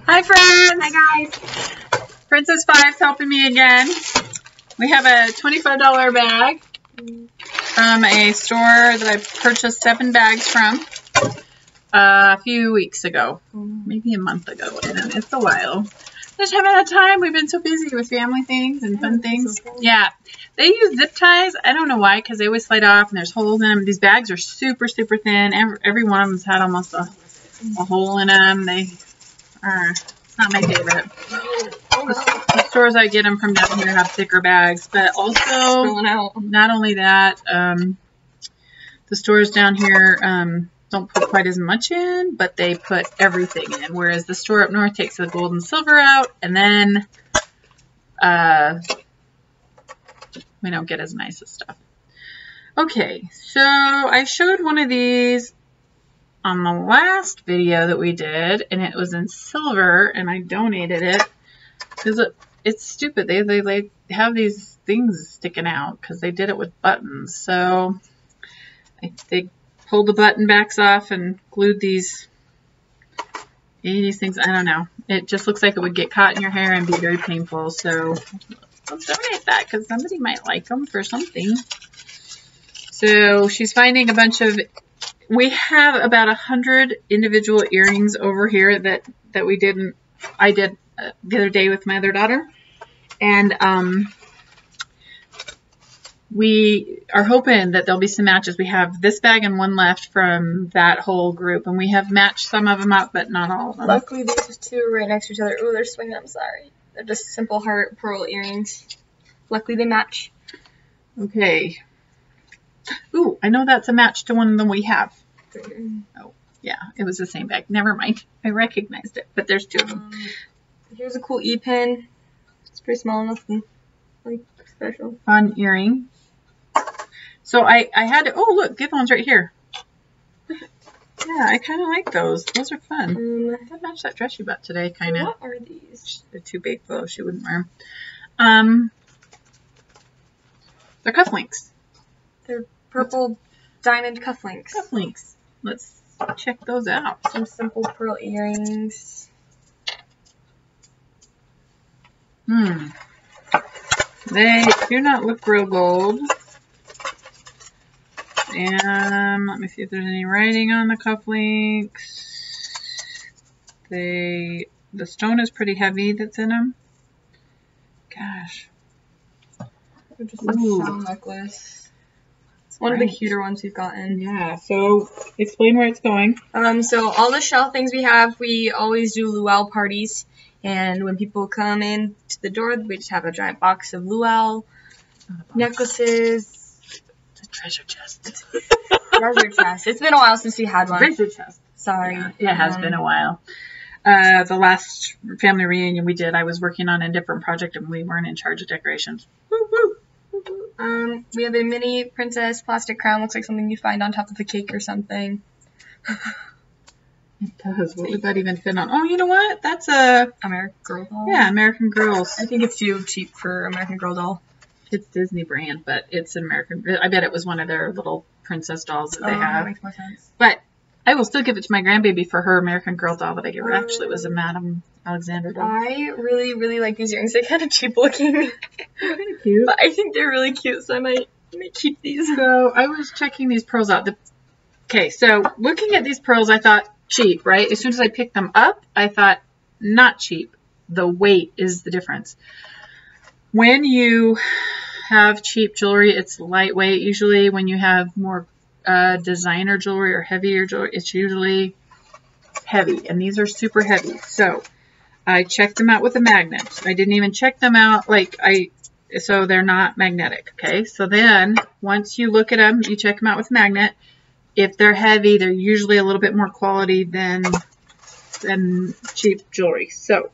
Hi friends! Hi guys! Princess Five's helping me again. We have a $25 bag from a store that I purchased 7 bags from a few weeks ago. Maybe a month ago. And it's a while. Just haven't had time. We've been so busy with family things and fun things. Yeah. They use zip ties. I don't know why, because they always slide off and there's holes in them. These bags are super, super thin. Every one of them's had almost a hole in them. It's not my favorite. The stores I get them from down here have thicker bags, but also not only that, the stores down here don't put quite as much in, but they put everything in, whereas the store up north takes the gold and silver out, and then we don't get as nice as stuff. Okay, so I showed one of these on the last video that we did, and it was in silver, and I donated it because it's stupid. They have these things sticking out because they did it with buttons. So they pulled the button backs off and glued these 80s things. I don't know. It just looks like it would get caught in your hair and be very painful. So let's donate that because somebody might like them for something. So she's finding a bunch of. We have about 100 individual earrings over here that I did the other day with my other daughter, and we are hoping that there'll be some matches. We have this bag and one left from that whole group, and we have matched some of them up, but not all of them. Luckily, these two are right next to each other. Oh, they're swinging. I'm sorry. They're just simple heart pearl earrings. Luckily, they match. Okay. Ooh, I know that's a match to one of them we have. Oh, yeah, it was the same bag. Never mind. I recognized it, but there's 2 of them. Here's a cool E-pin. It's pretty small, nothing like special. Fun earring. So I had to, oh look, good ones right here. Yeah, I kind of like those. Those are fun. That match that dress you bought today, kind of. What are these? They're too big though. She wouldn't wear them. They're cufflinks. They're purple diamond cufflinks. Cufflinks. Let's check those out. Some simple pearl earrings. They do not look real gold. And let me see if there's any writing on the cufflinks. The stone is pretty heavy that's in them. Gosh. They're just a shell necklace. It's one of the cuter ones we've gotten. Yeah, so explain where it's going. So all the shell things we have, we always do luau parties. And when people come in to the door, we just have a giant box of luau necklaces. It's a treasure chest. Treasure chest. It's been a while since we had one. Treasure chest. Sorry. Yeah, it has been a while. The last family reunion we did, I was working on a different project and we weren't in charge of decorations. Woo woo. We have a mini princess plastic crown. Looks like something you'd find on top of a cake or something. It does. What would that even fit on? Oh, you know what? That's a American Girl doll. Yeah, American Girls. I think it's too cheap for American Girl doll. It's Disney brand, but it's an American. I bet it was one of their little princess dolls that they have. That makes more sense. But I will still give it to my grandbaby for her American Girl doll that I gave her. Actually, it was a Madame Alexander doll. I really, really like these earrings. They're kind of cheap looking. They're kind of cute. But I think they're really cute, so I might keep these. So I was checking these pearls out. Okay, so looking at these pearls, I thought cheap, right? As soon as I picked them up, I thought not cheap. The weight is the difference. When you have cheap jewelry, it's lightweight. Usually when you have more designer jewelry or heavier jewelry, it's usually heavy, and these are super heavy. So I checked them out with a magnet. I didn't even check them out so they're not magnetic. Okay, so then once you look at them, you check them out with a magnet. If they're heavy, they're usually a little bit more quality than cheap jewelry. So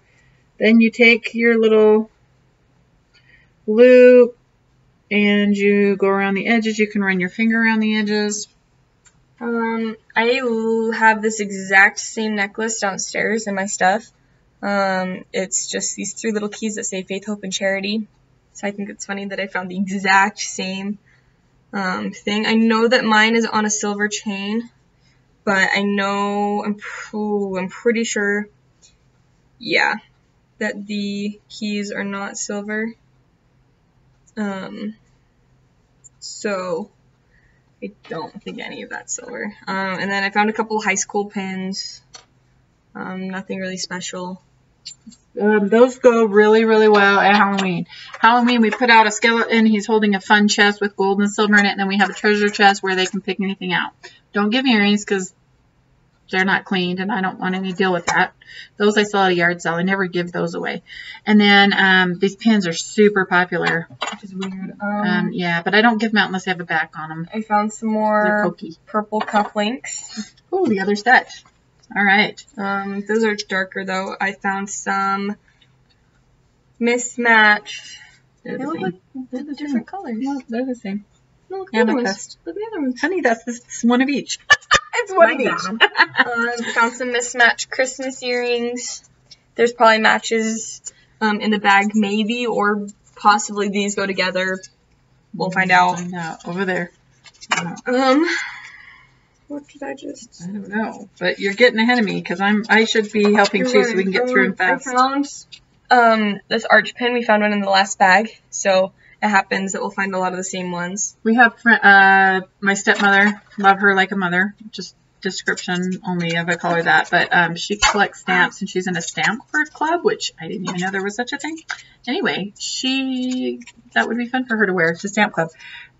then you take your little loop and you go around the edges. You can run your finger around the edges. I have this exact same necklace downstairs in my stuff. It's just these 3 little keys that say faith, hope, and charity. So I think it's funny that I found the exact same thing. I know that mine is on a silver chain, but I know I'm pretty sure yeah, that the keys are not silver. So I don't think any of that's silver. And then I found a couple high school pins. Nothing really special. Those go really, really well at Halloween. Halloween, we put out a skeleton. He's holding a fun chest with gold and silver in it. And then we have a treasure chest where they can pick anything out. Don't give earrings because they're not cleaned and I don't want any deal with that. Those I sell at a yard sale. I never give those away. And then these pins are super popular. Which is weird. Yeah, but I don't give them out unless they have a back on them. I found some more purple cufflinks. Oh, the other set. All right. Those are darker though. I found some mismatched. They're the same. Like they're different colors. No, they're the same. No, look at the other ones. Look at the other ones. Honey, that's one of each. It's one of each. Found some mismatched Christmas earrings. There's probably matches in the bag, maybe, or possibly these go together. We'll find out. Over there. What did I just? I don't know, but you're getting ahead of me because I should be helping too, so we can get through them fast. I found this arch pin. We found one in the last bag, so it happens that we'll find a lot of the same ones. We have my stepmother. Love her like a mother. Just description only if I call her that. But she collects stamps and she's in a stamp club, which I didn't even know there was such a thing. Anyway, that would be fun for her to wear. It's a stamp club.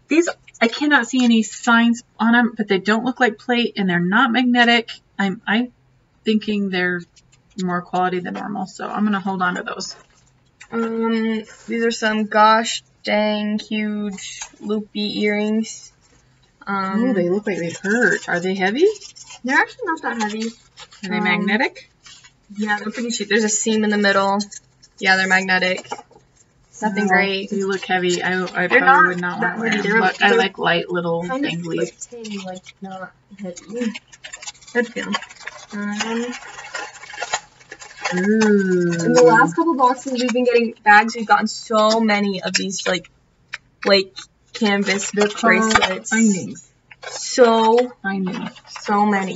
These, I cannot see any signs on them, but they don't look like plate and they're not magnetic. I'm thinking they're more quality than normal, so I'm going to hold on to those. These are some gosh dang huge loopy earrings. Oh, they look like they hurt. Are they heavy? They're actually not that heavy. Are they magnetic? Yeah, they're pretty cheap. There's a seam in the middle. Yeah, they're magnetic. Nothing great. They look heavy. I probably would not want to wear them. But I like light little danglies. Like not heavy. Good feel. In the last couple boxes, we've been getting bags. We've gotten so many of these like canvas bracelets. Findings. So many.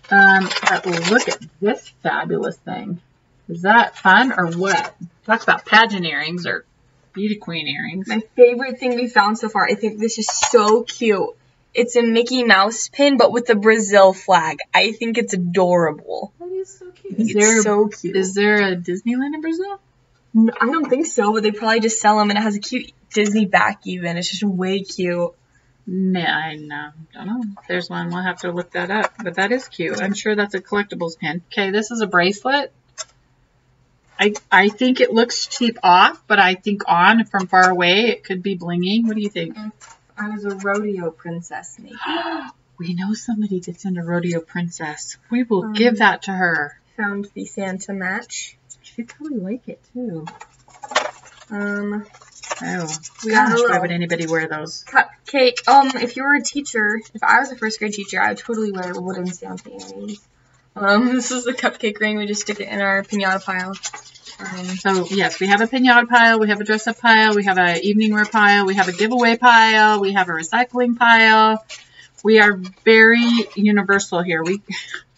But look at this fabulous thing. Is that fun or what? Talk about pageant earrings or beauty queen earrings. My favorite thing we found so far. I think this is so cute. It's a Mickey Mouse pin, but with the Brazil flag. I think it's adorable. That is so cute. It's so cute. Is there a Disneyland in Brazil? No, I don't think so, but they probably just sell them, and it has a cute Disney back even. It's just way cute. Nah, I don't know. There's one. We'll have to look that up. But that is cute. I'm sure that's a collectibles pin. Okay, this is a bracelet. I think it looks cheap off, but I think on from far away it could be blingy. What do you think? I was a rodeo princess, maybe. We know somebody that's into rodeo princess. We will give that to her. Found the Santa match. She'd probably like it too. Oh, why would anybody wear those? Cupcake. If you were a teacher, if I was a first grade teacher, I would totally wear wooden Santa earrings. This is the cupcake ring. We just stick it in our piñata pile. So, yes, we have a piñata pile. We have a dress-up pile. We have an evening wear pile. We have a giveaway pile. We have a recycling pile. We are very universal here.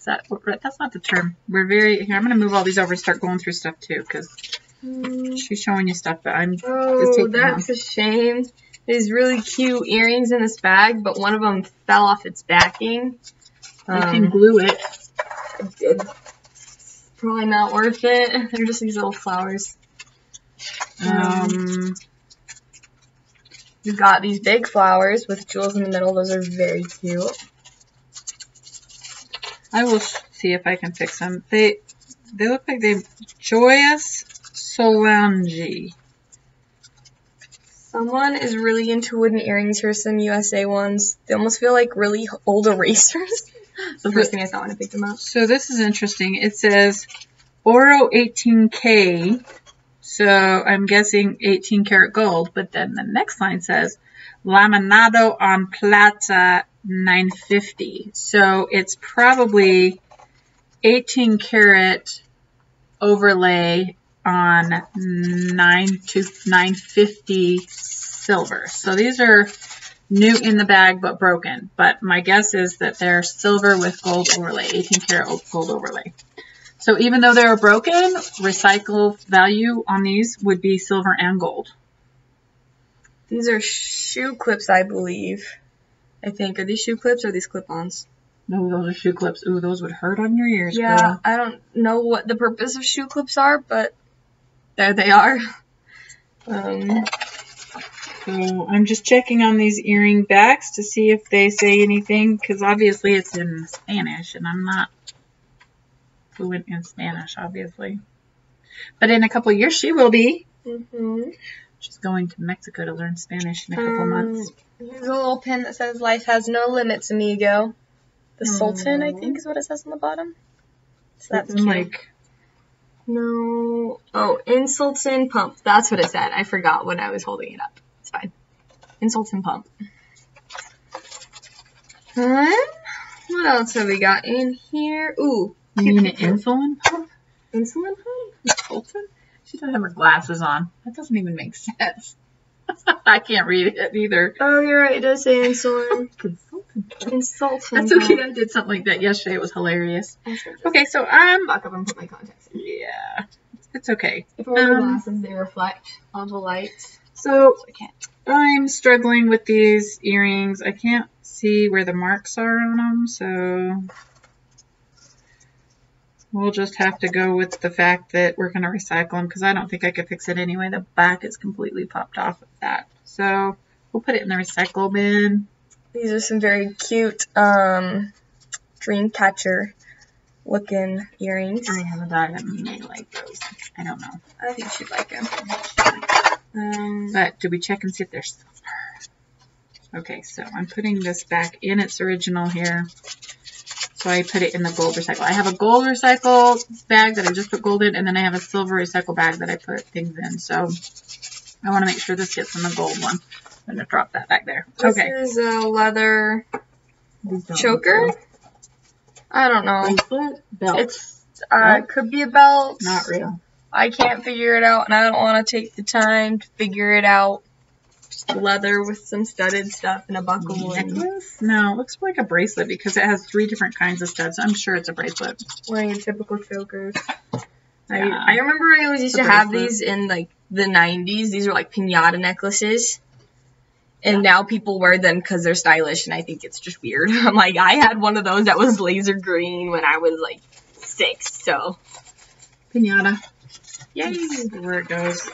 That's not the term. We're very... Here, I'm going to move all these over and start going through stuff, too, because she's showing you stuff, but I'm just taking that's a shame. There's really cute earrings in this bag, but one of them fell off its backing. You can glue it. It did. Probably not worth it. They're just these little flowers. We've got these big flowers with jewels in the middle. Those are very cute. I will see if I can fix them. They look like they've Joyous Solange. Someone is really into wooden earrings. Here's some USA ones. They almost feel like really old erasers. That's the first thing I saw when I picked them up. So this is interesting. It says Oro 18K. So I'm guessing 18 karat gold. But then the next line says Laminado on Plata 950. So it's probably 18 karat overlay on 950 silver. So these are new in the bag but broken. But my guess is that they're silver with gold overlay, 18 karat gold overlay. So even though they're broken, recycle value on these would be silver and gold. These are shoe clips, I believe. I think. Are these shoe clips or are these clip-ons? No, those are shoe clips. Ooh, those would hurt on your ears, Yeah, girl. I don't know what the purpose of shoe clips are, but there they are. So I'm just checking on these earring backs to see if they say anything, because obviously it's in Spanish, and I'm not fluent in Spanish, obviously. But in a couple of years, she will be. She's going to Mexico to learn Spanish in a couple months. Here's a little pin that says, "Life has no limits, amigo." The Sultan, I think, is what it says on the bottom. So that's cute. Like, no. Oh, insults and pump. That's what it said. I forgot when I was holding it up. It's fine. Insults and pump. What else have we got in here? Ooh. you mean an insulin pump? Insulin pump? Insulin? She doesn't have her glasses on. That doesn't even make sense. I can't read it either. Oh, you're right. It does say insulin. Consultant. Insultant. That's okay. I did something like that yesterday. It was hilarious. Okay, so Back up and put my contacts in. yeah, it's okay. If I wear glasses, they reflect on the light. So I can't. I'm struggling with these earrings. I can't see where the marks are on them, so we'll just have to go with the fact that we're going to recycle them because I don't think I could fix it anyway. The back is completely popped off of that. So we'll put it in the recycle bin. These are some very cute dream catcher looking earrings. I have a dog that may like those. I don't know. I think she'd like them. But do we check and see if they're silver? Okay, so I'm putting this back in its original here. So I put it in the gold recycle. I have a gold recycle bag that I just put gold in, and then I have a silver recycle bag that I put things in. So I want to make sure this gets in the gold one. I'm going to drop that back there. Okay. This is a leather choker. I don't know. Bracelet? Belt. It's could be a belt. Not real. I can't figure it out, and I don't want to take the time to figure it out. Just leather with some studded stuff and a buckle. Necklace? No, it looks like a bracelet because it has 3 different kinds of studs. I'm sure it's a bracelet. One of your typical chokers. Yeah. I remember I always used to have these in like the 90s. These are like piñata necklaces. And now people wear them because they're stylish, and I think it's just weird. I'm like, I had one of those that was laser green when I was like 6, so. Piñata. Yay! Where it goes.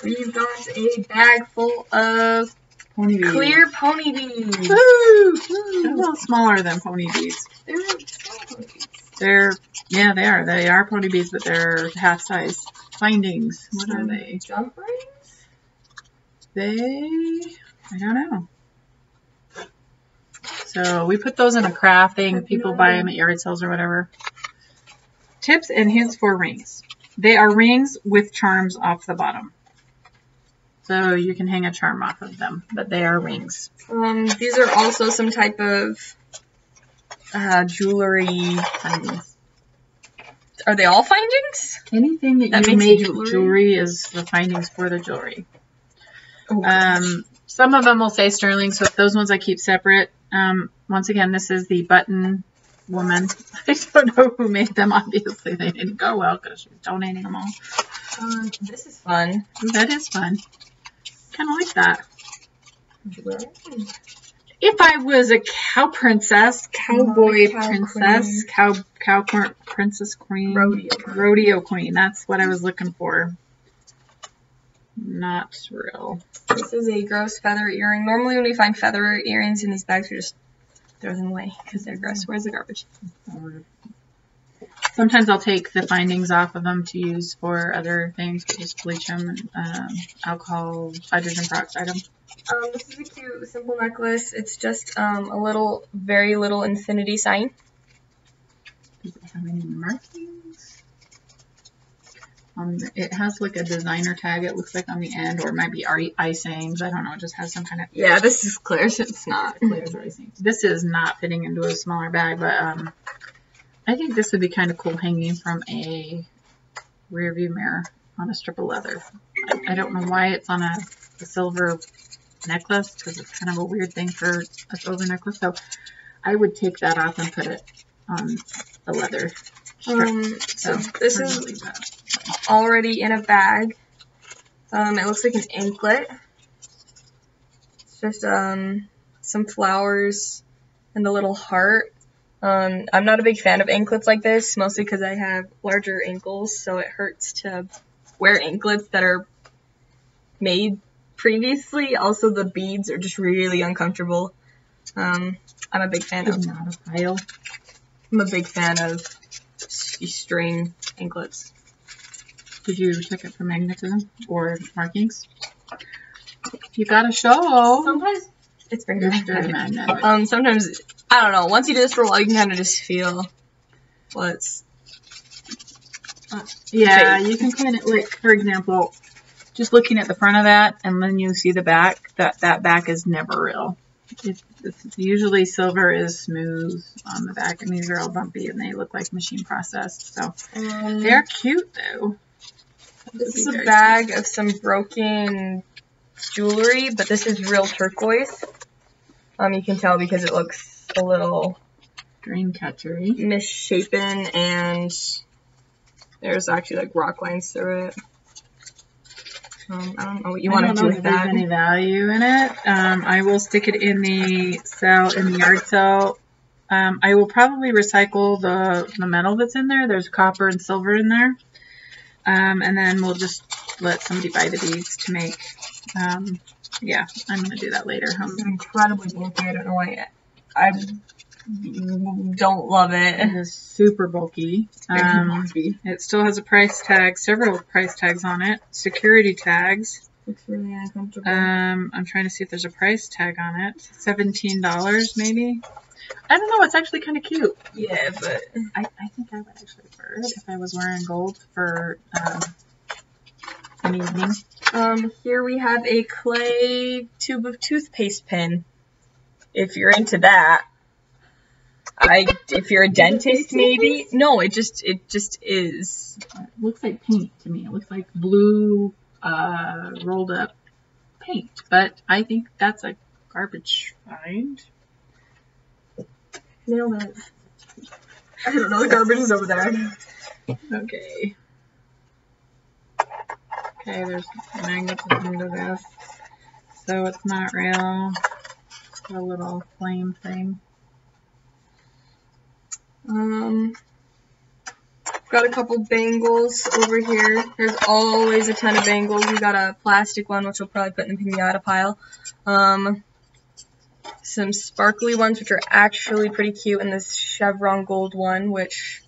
We've got a bag full of Pony beads. clear pony beads. Woo! They're a little smaller than pony beads. They're really small pony beads. Yeah, they are. They are pony beads, but they're half size. Findings. What are they? Jump I rings? don't know. So we put those in a craft thing. People buy them at yard sales or whatever. Tips and hints for rings. They are rings with charms off the bottom. So you can hang a charm off of them, but they are rings. These are also some type of jewelry findings. Are they all findings? Anything that you make jewelry is the findings for the jewelry. Oh, some of them will say sterling, so those ones I keep separate. Once again, this is the button woman. I don't know who made them. Obviously, they didn't go well because she's donating them all. this is fun. That is fun. Kind of like that. If I was a cow princess, cowboy princess, cow princess queen, rodeo queen. That's what I was looking for. Not real. This is a gross feather earring. Normally when we find feather earrings in these bags, we just throw them away because they're gross. Where's the garbage? Sometimes I'll take the findings off of them to use for other things, but just bleach them and alcohol, hydrogen peroxide them. This is a cute, simple necklace. It's just a little, very little infinity sign. Does it have any markings? It has like a designer tag, it looks like, on the end, or it might be icings. I don't know. It just has some kind of... Yeah, this is clear, so it's not. Clears or icing. This is not fitting into a smaller bag, but I think this would be kind of cool hanging from a rear view mirror on a strip of leather. I don't know why it's on a silver necklace, because it's kind of a weird thing for a silver necklace. So I would take that off and put it on the leather So this is already in a bag. It looks like an anklet. It's just some flowers and a little heart. I'm not a big fan of anklets like this, mostly because I have larger ankles, so it hurts to wear anklets that are made previously. Also, the beads are just really uncomfortable. I'm a big fan of not a pile. I'm a big fan of string anklets. Did you check it for magnetism or markings? You gotta show. Sometimes it's very magnetic. Sometimes, I don't know, once you do this for a while, you can kind of just feel what's... yeah, you can kind of, like, for example, just looking at the front of that, and then you see the back, that back is never real. It's usually silver is smooth on the back, and these are all bumpy, and they look like machine processed, so they're cute, though. This is a bag of some broken jewelry, but this is real turquoise. You can tell because it looks a little dream catchery, misshapen, and there's actually like rock lines through it. I don't know what you want to do with that. There's any value in it. I will stick it in the yard sale. I will probably recycle the metal that's in there. There's copper and silver in there. And then we'll just let somebody buy the beads to make, yeah, I'm going to do that later. It's incredibly bulky. I don't know why I don't love it. It is super bulky. It still has a price tag, several price tags on it, security tags. Looks really uncomfortable. I'm trying to see if there's a price tag on it. $17 maybe. I don't know. It's actually kind of cute. Yeah, but I think I would actually wear it if I was wearing gold for an evening. Here we have a clay tube of toothpaste pen. If you're into that. If you're a dentist, maybe. No, it just is. It looks like paint to me. It looks like blue rolled up paint, but I think that's a garbage find. Nailed it. I don't know, the garbage is over there. Okay. Okay, there's magnetism to this. So it's not real. It's got a little flame thing. Got a couple bangles over here. There's always a ton of bangles. We got a plastic one, which we'll probably put in the pinata pile. Some sparkly ones, which are actually pretty cute, and this chevron gold one, which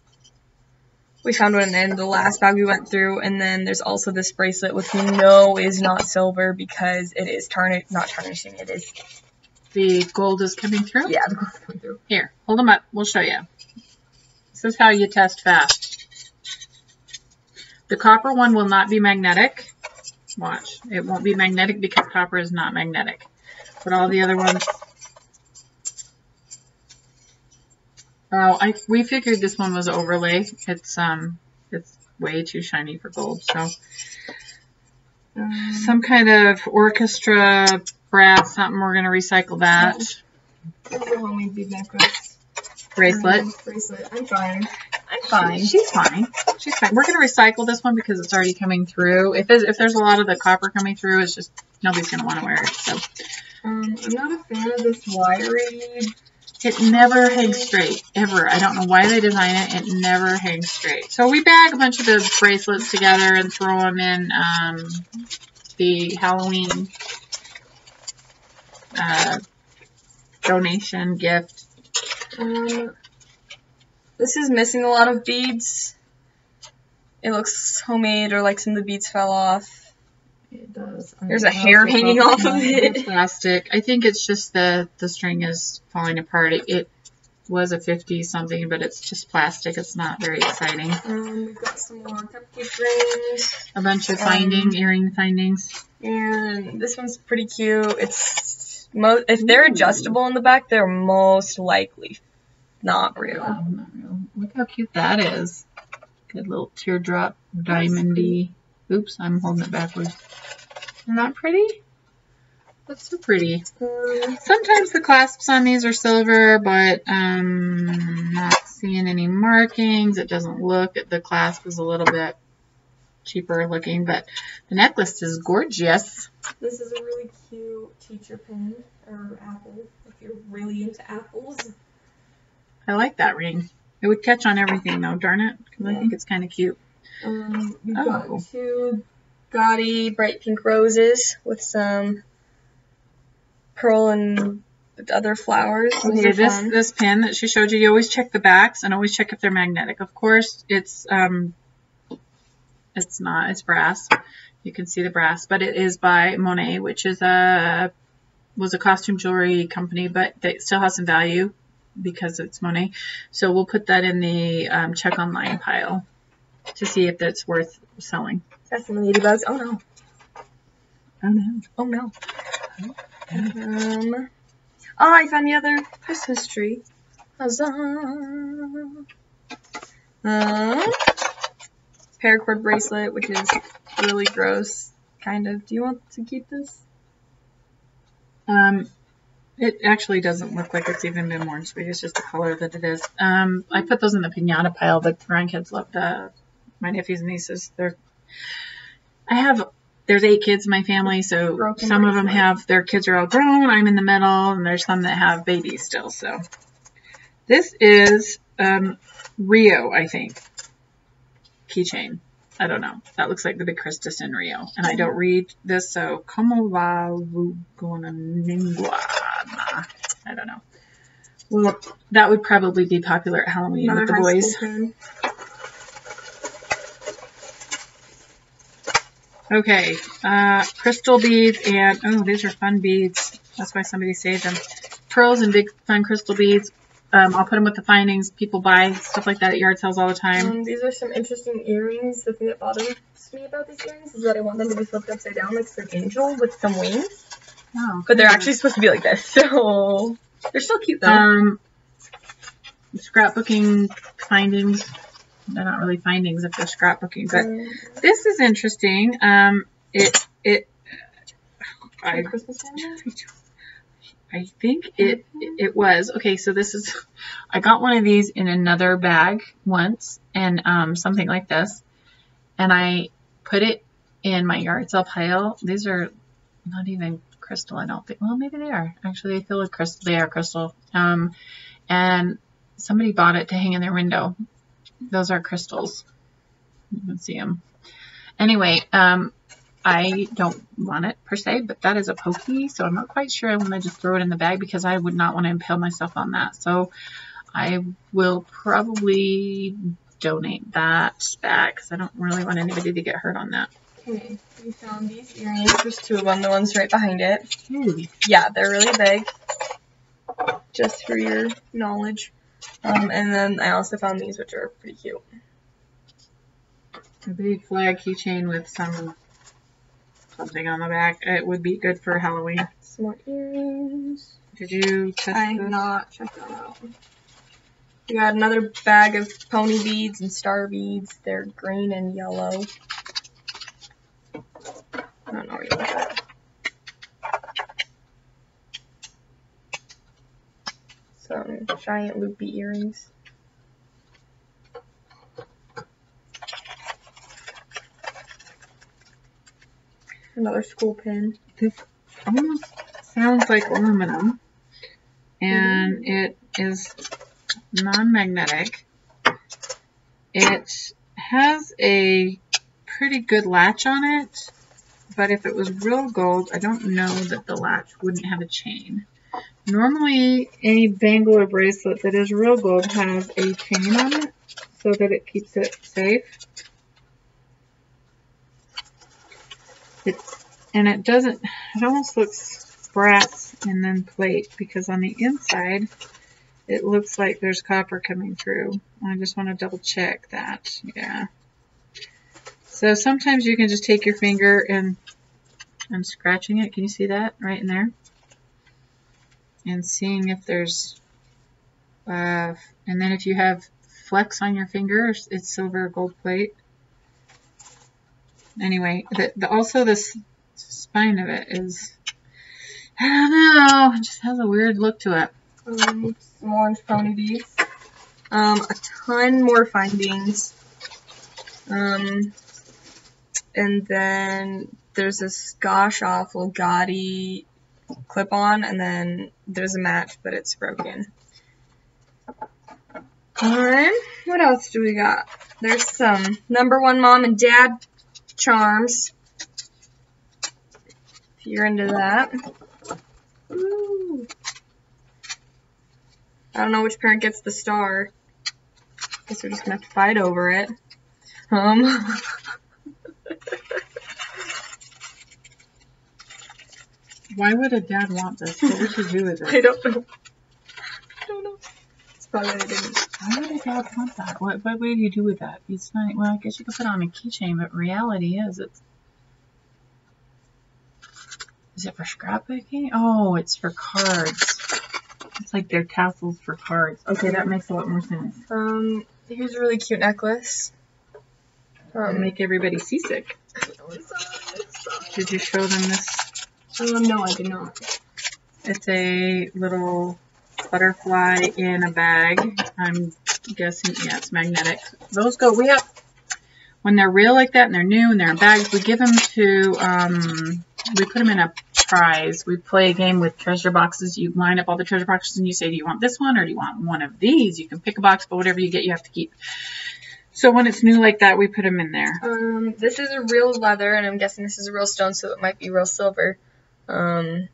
we found one in the last bag we went through. And then there's also this bracelet, which we know is not silver because it is not tarnishing. It is. The gold is coming through? Yeah, the gold is coming through. Here, hold them up. We'll show you. This is how you test fast. The copper one will not be magnetic. Watch. It won't be magnetic because copper is not magnetic. But all the other ones... Oh, we figured this one was overlay. It's way too shiny for gold. So some kind of orchestra brass, something. We're gonna recycle that. This is a homemade bead necklace. Bracelet. Bracelet. I'm fine. I'm fine. She's fine. She's fine. We're gonna recycle this one because it's already coming through. If there's a lot of the copper coming through, it's just nobody's gonna want to wear it. So I'm not a fan of this wiry. It never hangs straight, ever. I don't know why they design it. It never hangs straight. So we bag a bunch of the bracelets together and throw them in the Halloween donation gift. This is missing a lot of beads. It looks homemade, or like some of the beads fell off. It does. There's a hair hanging off of it. Plastic. I think it's just the string is falling apart. It was a 50 something, but it's just plastic. It's not very exciting. We've got some more cupcake rings. A bunch of earring findings. And this one's pretty cute. It's if they're adjustable in the back, they're most likely not real. Not real. Look how cute that is. Good little teardrop, diamondy. Oops, I'm holding it backwards. Isn't that pretty? That's so pretty. Sometimes the clasps on these are silver, but not seeing any markings. It doesn't look, the clasp is a little bit cheaper looking, but the necklace is gorgeous. This is a really cute teacher pin, or apple, if you're really into apples. I like that ring. It would catch on everything though, darn it, because I think it's kind of cute. We've got 2 gaudy bright pink roses with some pearl and other flowers. Okay, this pin that she showed you always check the backs and always check if they're magnetic. Of course, it's not. It's brass. You can see the brass, but it is by Monet, which is was a costume jewelry company, but it still has some value because it's Monet. So we'll put that in the check online pile to see if that's worth selling. That's some ladybugs. Oh no. Oh no. Oh no. Oh, I found the other Christmas tree. Huzzah. Paracord bracelet, which is really gross, kind of. Do you want to keep this? It actually doesn't look like it's even been worn sweet. It's just the color that it is. I put those in the piñata pile. The grandkids love my nephews and nieces. There's 8 kids in my family, so some of them have, their kids are all grown. I'm in the middle, and there's some that have babies still. So this is Rio, I think. Keychain. I don't know. That looks like the big Christus in Rio. And I don't read this, so como va lingua? I don't know. Well, that would probably be popular at Halloween with the boys. Okay, crystal beads and, oh, these are fun beads. That's why somebody saved them. Pearls and big fun crystal beads. I'll put them with the findings. People buy stuff like that at yard sales all the time. These are some interesting earrings. The thing that bothers me about these earrings is that I want them to be flipped upside down like an angel with some wings. Oh, but they're actually supposed to be like this, so they're still cute though. Scrapbooking findings. They're not really findings if they're scrapbooking, but this is interesting. I think it was. Okay, so this is, I got one of these in another bag once, and something like this, and I put it in my yard sale pile. These are not even crystal, I don't think. Well, maybe they are. Actually, they feel like crystal. They are crystal. And somebody bought it to hang in their window. Those are crystals. You can see them. Anyway, I don't want it per se, but that is a pokey, so I'm not quite sure I want to just throw it in the bag because I would not want to impale myself on that. So I will probably donate that back because I don't really want anybody to get hurt on that. Okay, we found these earrings. There's 2 of them, the ones right behind it. Ooh. Yeah, they're really big, just for your knowledge. And then I also found these, which are pretty cute. A big flag keychain with something on the back. It would be good for Halloween. Some more earrings. Did you test I have not checked that out. We got another bag of pony beads and star beads. They're green and yellow. I don't know where you look at. Some giant loopy earrings. Another school pin. This almost sounds like aluminum, and it is non-magnetic. It has a pretty good latch on it, but if it was real gold, I don't know that the latch wouldn't have a chain. Normally, any bangle or bracelet that is real gold has a chain on it so that it keeps it safe. It almost looks brass and then plate because on the inside it looks like there's copper coming through. I just want to double check that. Yeah. So sometimes you can just take your finger and I'm scratching it. Can you see that right in there? And seeing if there's, and then if you have flecks on your fingers, it's silver or gold plate. Anyway, also this spine of it is I don't know. It just has a weird look to it. Some orange pony beads. A ton more findings. And then there's this gosh awful gaudy clip-on, and then there's a match, but it's broken. What else do we got? There's some #1 mom and dad charms. If you're into that. Ooh. I don't know which parent gets the star. Guess we're just gonna have to fight over it. Why would a dad want this? What would you do with it? I don't know. It's probably why I didn't. Why would a dad want that? What do you do with that? It's not. Well, I guess you could put it on a keychain, but reality is Is it for scrapbooking? Oh, it's for cards. It's like they're tassels for cards. Okay, that makes a lot more sense. Here's a really cute necklace. Make everybody seasick. Did you show them this? No, I did not. It's a little butterfly in a bag. I'm guessing, yeah, it's magnetic. Those go, when they're real like that and they're new and they're in bags, we give them to, we put them in a prize. We play a game with treasure boxes. You line up all the treasure boxes and you say, do you want this one or do you want one of these? You can pick a box, but whatever you get, you have to keep. So when it's new like that, we put them in there. This is a real leather, and I'm guessing this is a real stone, so it might be real silver. I'm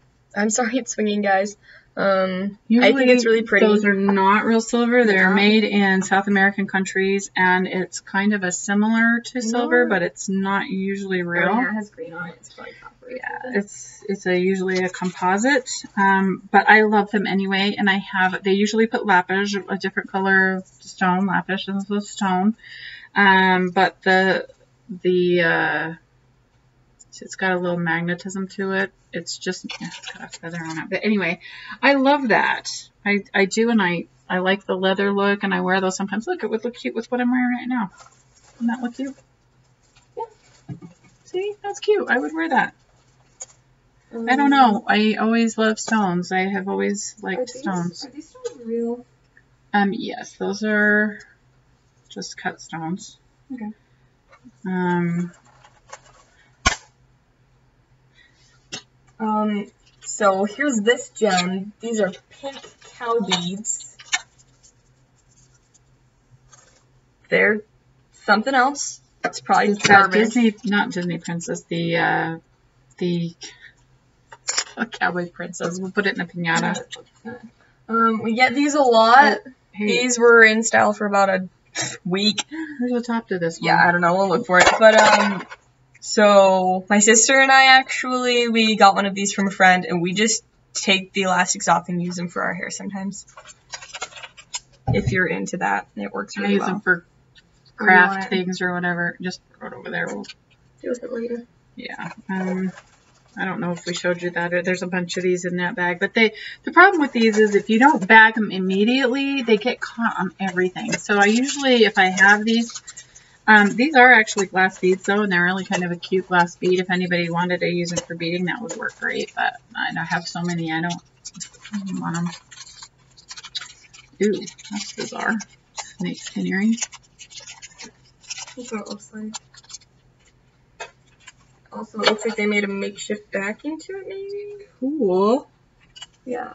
sorry it's swinging, guys. I think it's really pretty. Those are not real silver. They're made in South American countries, and it's kind of a similar to silver, but it's not usually real. Yeah, it has green on it. It's probably copper. Yeah, it's usually a composite, but I love them anyway. And they usually put lapis, a different color stone. Lapis is a stone, but it's got a little magnetism to it. It's got a feather on it. But anyway, I love that. I do, and I like the leather look, and I wear those sometimes. Look, it would look cute with what I'm wearing right now. Doesn't that look cute? Yeah. See? That's cute. I would wear that. I don't know. I always love stones. I have always liked stones. Are these stones real? Yes. Those are just cut stones. Okay. So here's this gem. These are pink cow beads. They're something else. It's probably garbage. Not Disney Princess, the Cowboy Princess. We'll put it in a piñata. We get these a lot. Oh, hey. These were in style for about a week. There's a top to this one. Yeah, I don't know. We'll look for it. But, so my sister and I we got one of these from a friend, and we just take the elastics off and use them for our hair sometimes. If you're into that, it works really well. I use them for craft things or whatever. Just throw it over there. We'll deal with it later. Yeah. I don't know if we showed you that, or there's a bunch of these in that bag. But the problem with these is if you don't bag them immediately, they get caught on everything. So I usually, if I have these are actually glass beads though, and they're really kind of a cute glass bead. If anybody wanted to use them for beading, that would work great. But I have so many, I don't want them. Ooh, that's bizarre. Snake skin earrings. That's what it looks like. Also, it looks like they made a makeshift back into it, maybe? Cool. Yeah.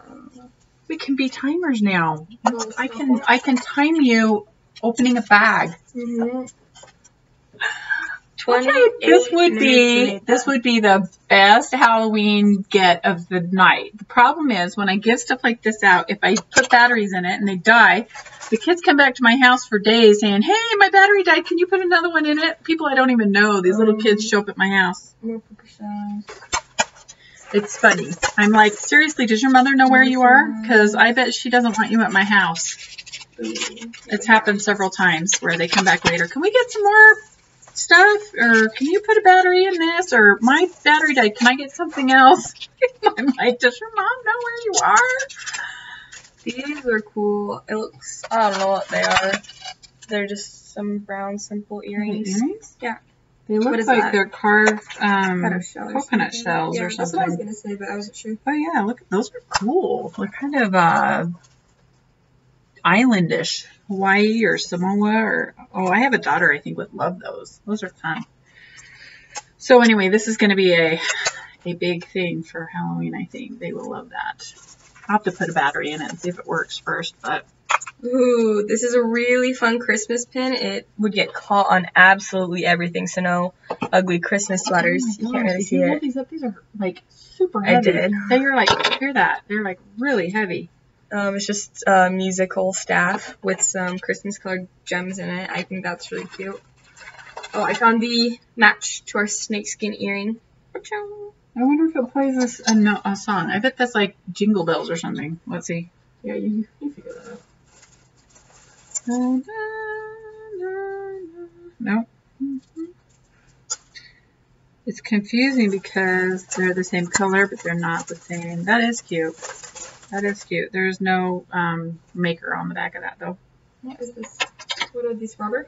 We can be timers now. I can time you opening a bag. Mm-hmm. This would be the best Halloween get of the night. The problem is when I give stuff like this out, if I put batteries in it and they die, the kids come back to my house for days saying, "Hey, my battery died. Can you put another one in it?" People I don't even know. These little kids show up at my house. It's funny. I'm like, seriously, does your mother know where you are? Because I bet she doesn't want you at my house. It's happened several times where they come back later. Can we get some more stuff? Or can you put a battery in this? Or my battery died. Can I get something else? I'm like, does your mom know where you are? These are cool. It looks, I don't know what they are. They're just some brown simple earrings. Earrings? Yeah. They look is like that? they're carved Shell or coconut something. shells Yeah, or that's what I was something. gonna say, but I wasn't sure. Oh yeah, look, those are cool. They're kind of islandish. Hawaii or Samoa or, oh, I have a daughter I think would love those. Those are fun. So anyway, this is going to be a big thing for Halloween, I think. They will love that. I'll have to put a battery in it and see if it works first, but. Ooh, this is a really fun Christmas pin. It would get caught on absolutely everything, so no ugly Christmas sweaters. Oh You can't really see hold it. these up. These are like super heavy. I did. They're like, hear that? They're like really heavy. It's just a musical staff with some Christmas colored gems in it. I think that's really cute. Oh, I found the match to our snakeskin earring. I wonder if it plays this a song. I bet that's like Jingle Bells or something. Let's see. Yeah, you figure that out. No. It's confusing because they're the same color, but they're not the same. That is cute. That is cute. There's no maker on the back of that, though. What is this? What are these, rubber?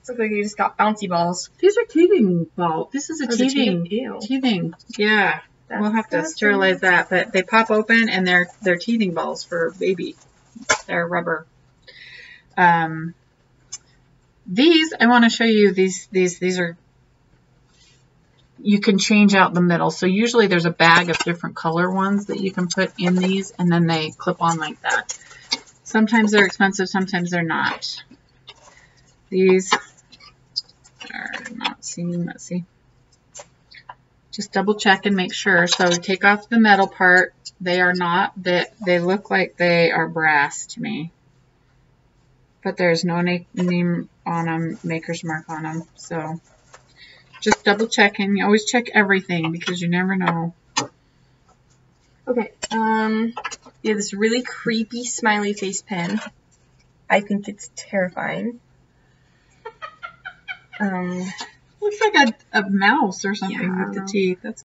Looks like you just got bouncy balls. These are teething balls. This is a teething. Teething. Yeah. We'll have to sterilize that, but they pop open and they're teething balls for baby. They're rubber. These I want to show you. These are. You can change out the middle. So usually there's a bag of different color ones that you can put in these, and then they clip on like that. Sometimes they're expensive, sometimes they're not. These are not seen. Let's see. Just double check and make sure. So take off the metal part. They are not. They look like they are brass to me. But there's no name on them, maker's mark on them. So just double checking. You always check everything because you never know. Okay. We have this really creepy smiley face pin. I think it's terrifying. Looks like a mouse or something with the teeth. That's